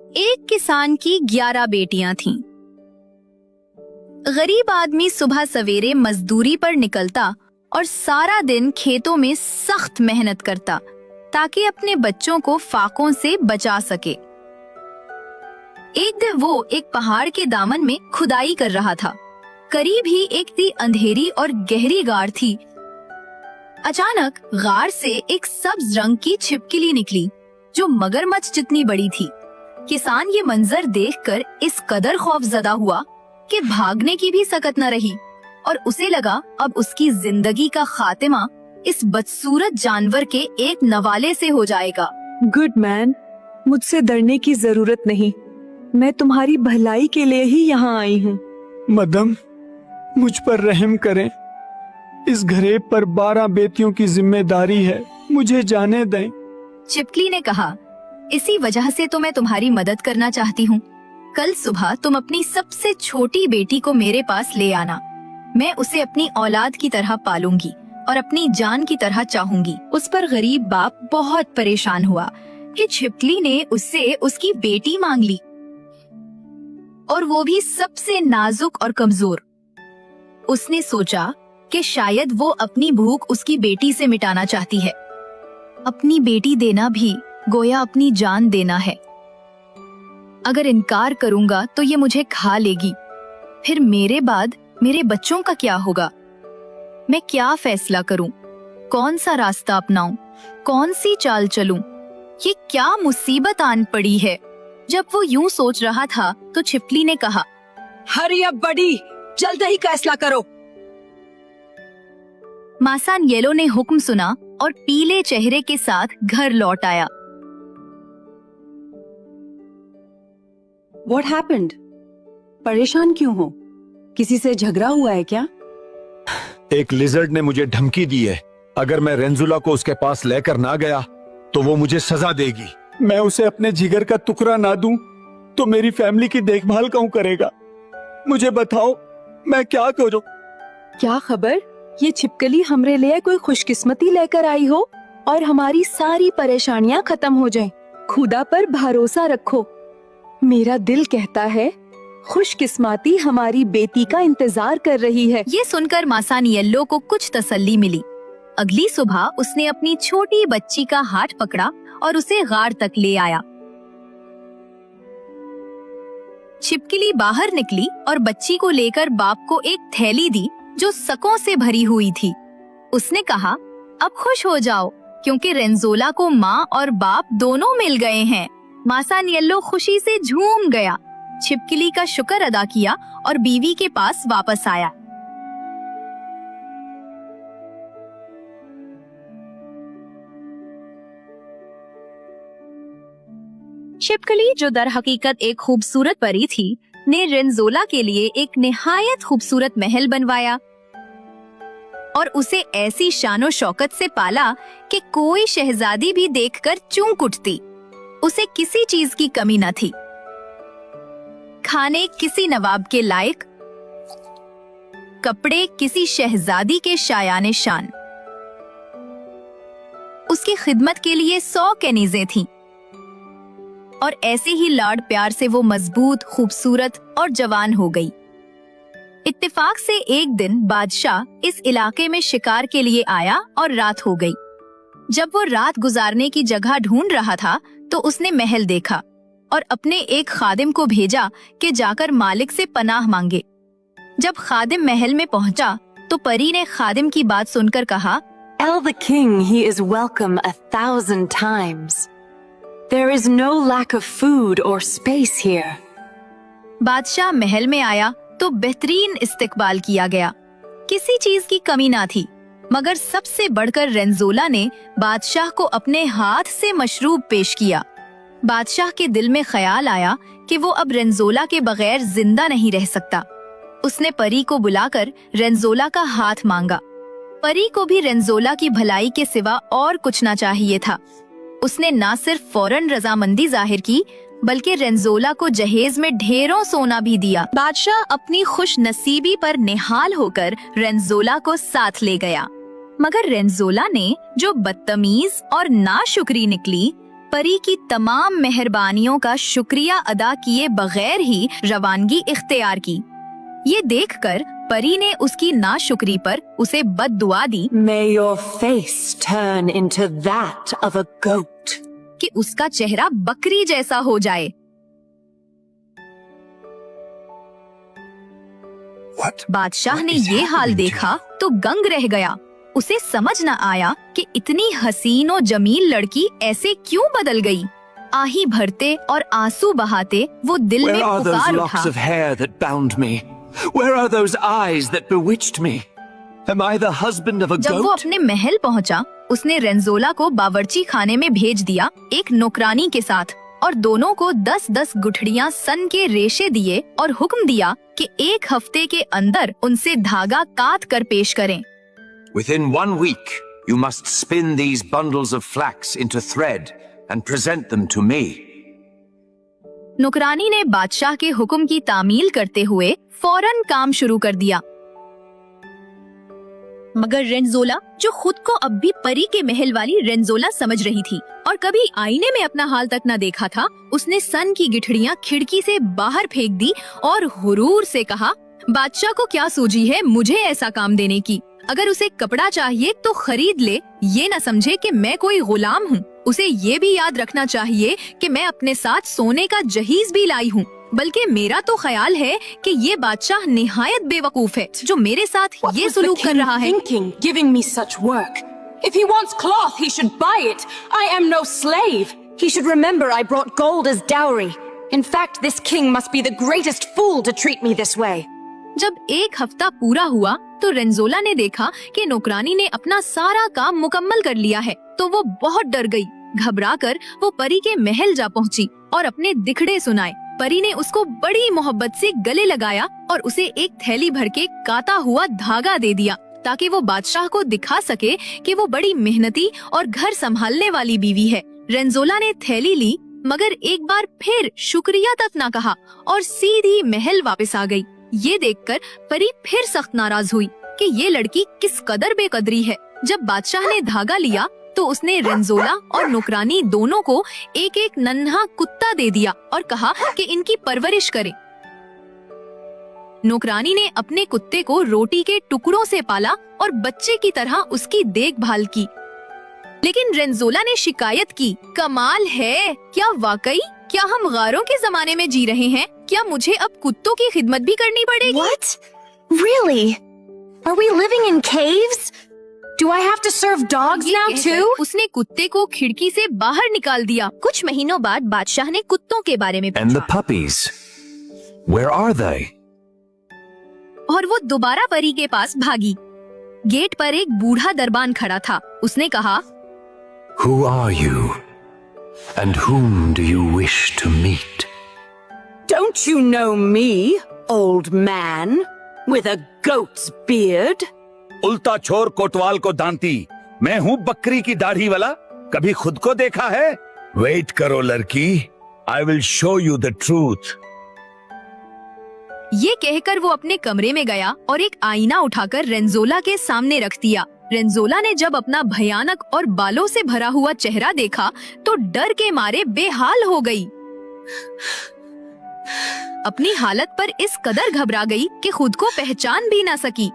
एक किसान की 11 बेटियां थीं। गरीब आदमी सुबह सवेरे मजदूरी पर निकलता और सारा दिन खेतों में सख्त मेहनत करता ताकि अपने बच्चों को फाकों से बचा सके। एक दिन वो एक पहाड़ के दामन में खुदाई कर रहा था। करीब ही एक सी अंधेरी और गहरी गार थी। अचानक गार से एक सब्ज रंग की छिपकली निकली जो मगरमच्छ जितनी बड़ी थी। किसान ये मंजर देखकर इस कदर खौफजदा हुआ कि भागने की भी सकत न रही और उसे लगा अब उसकी जिंदगी का खात्मा इस बदसूरत जानवर के एक नवाले से हो जाएगा। गुड मैन, मुझसे डरने की जरूरत नहीं, मैं तुम्हारी भलाई के लिए ही यहाँ आई हूँ। मदम, मुझ पर रहम करें, इस घरेब पर 12 बेटियों की जिम्मेदारी है, मुझे जाने दें। छिपकली ने कहा, इसी वजह से तो मैं तुम्हारी मदद करना चाहती हूँ। कल सुबह तुम अपनी सबसे छोटी बेटी को मेरे पास ले आना। मैं उसे अपनी औलाद की तरह पालूंगी और अपनी जान की तरह चाहूंगी। उस पर गरीब बाप बहुत परेशान हुआ कि छिपकली ने उससे उसकी बेटी मांग ली, और वो भी सबसे नाजुक और कमजोर। उसने सोचा कि शायद वो अपनी भूख उसकी बेटी से मिटाना चाहती है। अपनी बेटी देना भी गोया अपनी जान देना है। अगर इनकार करूंगा तो ये मुझे खा लेगी, फिर मेरे बाद मेरे बच्चों का क्या होगा? मैं क्या फैसला करूं? कौन सा रास्ता अपनाऊं? कौन सी चाल चलूं? ये क्या मुसीबत आन पड़ी है? जब वो यूं सोच रहा था तो छिपकली ने कहा, हरी अब बड़ी, जल्द ही फैसला करो। मासान येलो ने हुक्म सुना और पीले चेहरे के साथ घर लौट आया। What happened? परेशान क्यों हो? किसी से झगड़ा हुआ है क्या? एक लिजर्ड ने मुझे धमकी दी है, अगर मैं रेंजुला को उसके पास लेकर ना गया तो वो मुझे सजा देगी। मैं उसे अपने जिगर का टुकड़ा ना दूं तो मेरी फैमिली की देखभाल कौन करेगा? मुझे बताओ, मैं क्या करूं? क्या खबर, ये छिपकली हमरे लिए कोई खुशकिस्मती लेकर आई हो और हमारी सारी परेशानियां खत्म हो जाएं। खुदा पर भरोसा रखो। मेरा दिल कहता है खुशकिस्मती हमारी बेटी का इंतजार कर रही है। ये सुनकर मासान येलो को कुछ तसल्ली मिली। अगली सुबह उसने अपनी छोटी बच्ची का हाथ पकड़ा और उसे गार तक ले आया। छिपकली बाहर निकली और बच्ची को लेकर बाप को एक थैली दी जो सकों से भरी हुई थी। उसने कहा, अब खुश हो जाओ क्योंकि रेंजोला को माँ और बाप दोनों मिल गए हैं। मासान येलो खुशी से झूम गया, छिपकली का शुक्र अदा किया और बीवी के पास वापस आया। छिपकली, जो दर हकीकत एक खूबसूरत परी थी, ने रेंजोला के लिए एक निहायत खूबसूरत महल बनवाया और उसे ऐसी शानो शौकत से पाला कि कोई शहजादी भी देखकर चूक उठती। उसे किसी चीज की कमी न थी, खाने किसी नवाब के लायक, कपड़े किसी शहजादी के शायाने शान। उसकी खिदमत के लिए 100 कनीजें थीं और ऐसे ही लाड प्यार से वो मजबूत, खूबसूरत और जवान हो गई। इत्तेफाक से एक दिन बादशाह इस इलाके में शिकार के लिए आया और रात हो गई। जब वो रात गुजारने की जगह ढूंढ रहा था तो उसने महल देखा और अपने एक खादिम को भेजा कि जाकर मालिक से पनाह मांगे। जब खादिम महल में पहुंचा तो परी ने खादिम की बात सुनकर कहा, Tell the king he is welcome 1,000 times. There is no lack of food or space here. बादशाह महल में आया तो बेहतरीन इस्तेकबाल किया गया, किसी चीज की कमी ना थी। मगर सबसे बढ़कर रेंजोला ने बादशाह को अपने हाथ से मशरूब पेश किया। बादशाह के दिल में ख्याल आया कि वो अब रेंजोला के बगैर जिंदा नहीं रह सकता। उसने परी को बुलाकर रेंजोला का हाथ मांगा। परी को भी रेंजोला की भलाई के सिवा और कुछ ना चाहिए था। उसने ना सिर्फ फौरन रजामंदी जाहिर की बल्कि रेंजोला को जहेज में ढेरों सोना भी दिया। बादशाह अपनी खुश नसीबी पर निहाल होकर रेंजोला को साथ ले गया, मगर रेंजोला ने, जो बदतमीज और नाशुक्री निकली, परी की तमाम मेहरबानियों का शुक्रिया अदा किए बगैर ही रवानगी इख्तियार की। ये देखकर परी ने उसकी नाशुक्री पर उसे बद्दुआ दी May your face turn into that of a goat. कि उसका चेहरा बकरी जैसा हो जाए। बादशाह ने ये हाल देखा तो दंग रह गया। उसे समझ न आया कि इतनी हसीन और जमील लड़की ऐसे क्यों बदल गई। आही भरते और आंसू बहाते वो दिल में Where are those पुकार locks उठा, of hair that bound me? Where are those eyes that bewitched me? Am I the husband of a जब वो goat? अपने महल पहुंचा, उसने रेंजोला को बावर्ची खाने में भेज दिया एक नौकरानी के साथ, और दोनों को 10-10 गुठड़ियां सन के रेशे दिए और हुक्म दिया कि 1 हफ्ते के अंदर उनसे धागा काट कर पेश करें। Within 1 week, you must spin these bundles of flax into thread and present them to me. नौकरानी ने बादशाह के हुक्म की तामील करते हुए फौरन काम शुरू कर दिया। मगर रेंजोला, जो खुद को अब भी परी के महल वाली रेंजोला समझ रही थी और कभी आईने में अपना हाल तक न देखा था, उसने सन की गिठड़ियां खिड़की से बाहर फेंक दी और हुरूर से कहा, बादशाह को क्या सूझी है मुझे ऐसा काम देने की। अगर उसे कपड़ा चाहिए तो खरीद ले, ये न समझे कि मैं कोई गुलाम हूँ। उसे ये भी याद रखना चाहिए कि मैं अपने साथ सोने का जहीज भी लाई हूँ। बल्कि मेरा तो ख्याल है कि ये बादशाह निहायत बेवकूफ है जो मेरे साथ ये सुलूक कर रहा है। Thinking, giving me such work. If he wants cloth, he should buy it. I am no slave. He should remember I brought gold as dowry. In fact, this king must be the greatest fool to treat me this way. जब 1 हफ्ता पूरा हुआ तो रेंजोला ने देखा कि नौकरानी ने अपना सारा काम मुकम्मल कर लिया है, तो वो बहुत डर गई। घबराकर वो परी के महल जा पहुंची और अपने दिखड़े सुनाए। परी ने उसको बड़ी मोहब्बत से गले लगाया और उसे एक थैली भर के काता हुआ धागा दे दिया ताकि वो बादशाह को दिखा सके कि वो बड़ी मेहनती और घर संभालने वाली बीवी है। रेंजोला ने थैली ली, मगर एक बार फिर शुक्रिया तक ना कहा और सीधी महल वापस आ गई। ये देखकर परी फिर सख्त नाराज हुई कि ये लड़की किस कदर बेकदरी है। जब बादशाह ने धागा लिया तो उसने रेंजोला और नौकरानी दोनों को एक नन्हा कुत्ता दे दिया और कहा कि इनकी परवरिश करें। नौकरानी ने अपने कुत्ते को रोटी के टुकड़ों से पाला और बच्चे की तरह उसकी देखभाल की। लेकिन रेंजोला ने शिकायत की, कमाल है, क्या वाकई क्या हम गारों के जमाने में जी रहे हैं? क्या मुझे अब कुत्तों की खिदमत भी करनी पड़ेगी? What? Really? Are we living in caves? Do I have to serve dogs ये now कहकर too? उसने कुत्ते को खिड़की से बाहर निकाल दिया। कुछ महीनों बाद बादशाह ने कुत्तों के बारे में And the पूछा puppies? Where are they? और वो दोबारा परी के पास भागी। गेट पर एक बूढ़ा दरबान खड़ा था। उसने कहा, Who are you? And whom do you wish to meet? Don't you know me, old man, with a goat's beard? उल्टा छोर कोतवाल को दांती, मैं हूँ बकरी की दाढ़ी वाला। कभी खुद को देखा है? वेट करो लड़की, I will show you the truth. ये कहकर वो अपने कमरे में गया और एक आईना उठाकर रेंजोला के सामने रख दिया। रेंजोला ने जब अपना भयानक और बालों से भरा हुआ चेहरा देखा तो डर के मारे बेहाल हो गई। अपनी हालत पर इस कदर घबरा गई कि खुद को पहचान भी ना सकी।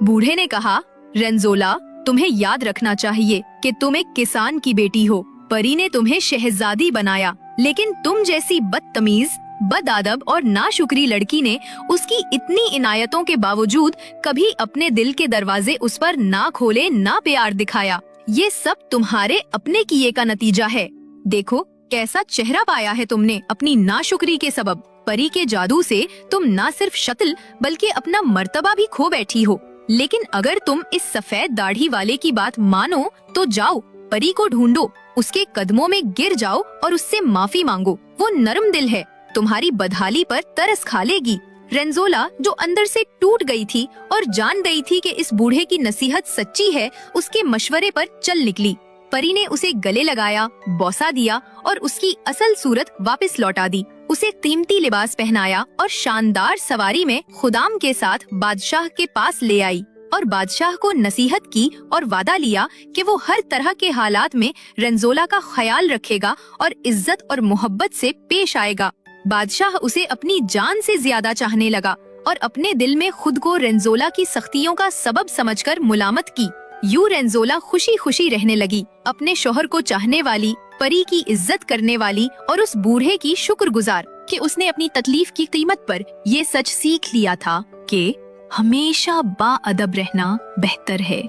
बूढ़े ने कहा, रेंजोला, तुम्हें याद रखना चाहिए कि तुम एक किसान की बेटी हो। परी ने तुम्हें शहजादी बनाया, लेकिन तुम जैसी बदतमीज, बदअदब और नाशुक्री लड़की ने उसकी इतनी इनायतों के बावजूद कभी अपने दिल के दरवाजे उस पर ना खोले, ना प्यार दिखाया। ये सब तुम्हारे अपने किए का नतीजा है। देखो कैसा चेहरा पाया है तुमने अपनी नाशुक्री के सबब। परी के जादू से तुम ना सिर्फ शक्ल बल्कि अपना मर्तबा भी खो बैठी हो। लेकिन अगर तुम इस सफेद दाढ़ी वाले की बात मानो तो जाओ, परी को ढूंढो, उसके कदमों में गिर जाओ और उससे माफी मांगो। वो नरम दिल है, तुम्हारी बदहाली पर तरस खा लेगी। रेंजोला, जो अंदर से टूट गई थी और जान गई थी कि इस बूढ़े की नसीहत सच्ची है, उसके मशवरे पर चल निकली। परी ने उसे गले लगाया, बौसा दिया और उसकी असल सूरत वापस लौटा दी। उसे कीमती लिबास पहनाया और शानदार सवारी में खुदाम के साथ बादशाह के पास ले आई। और बादशाह को नसीहत की और वादा लिया कि वो हर तरह के हालात में रेंजोला का ख्याल रखेगा और इज्जत और मोहब्बत से पेश आएगा। बादशाह उसे अपनी जान से ज्यादा चाहने लगा और अपने दिल में खुद को रेंजोला की सख्तियों का सबब समझकर मुलामत की। यूं रेंजोला खुशी खुशी रहने लगी, अपने शोहर को चाहने वाली, परी की इज्जत करने वाली और उस बूढ़े की शुक्रगुजार कि उसने अपनी तकलीफ की कीमत पर ये सच सीख लिया था कि हमेशा बाअदब रहना बेहतर है।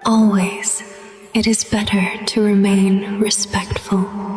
Always, it is better to remain respectful.